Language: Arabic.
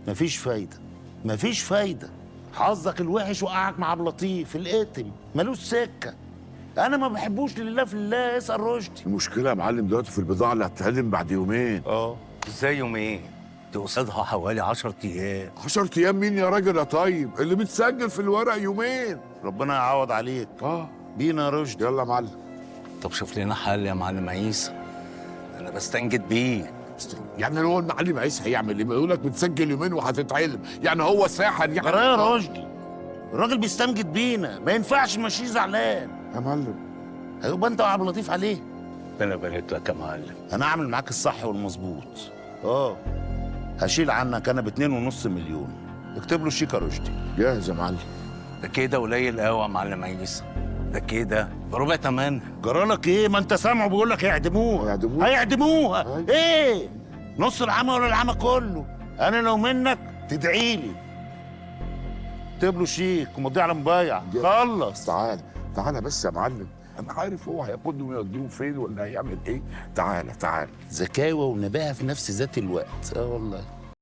مفيش فايده، مفيش فايده. حظك الوحش وقعك مع عبد اللطيف القاتم، ملوش سكه. انا ما بحبوش لله في الله، اسال رشدي. المشكله يا معلم دلوقتي في البضاعه اللي هتتهدم بعد يومين. ازاي يومين؟ دي قصادها حوالي 10 ايام. 10 ايام مين يا راجل يا طيب؟ اللي متسجل في الورق يومين. ربنا يعوض عليك. بينا يا رشدي. يلا يا معلم. طب شوف لنا حل يا معلم عيسى، انا بستنجد بيه. يعني هو المعلم عيسى هيعمل ايه؟ بيقول لك متسجل يومين وهتتعلم، يعني هو ساحر يعني؟ جرى يا رشدي، الراجل بيستنجد بينا، ما ينفعش نمشيه زعلان يا معلم. هيبقى انت وعبد اللطيف عليه. ربنا يبارك لك يا معلم. انا اعمل معاك الصح والمظبوط. هشيل عنك انا ب2.5 مليون. اكتب له الشيك يا رشدي. جاهز يا معلم. ده كده قليل قوي يا معلم عيسى، ده كده بربع تمن. جرالك ايه؟ ما انت سامعه بيقول لك هيعدموها. هيعدموها ايه؟ نص العمى ولا العمى كله؟ انا لو منك تدعي لي. اكتب له شيك ومضيه على مبايع. خلص. تعالى بس يا معلم، انا عارف هو هياخدهم ويوديهم فين ولا هيعمل ايه. تعالى. ذكاوه ونباهه في نفس ذات الوقت. والله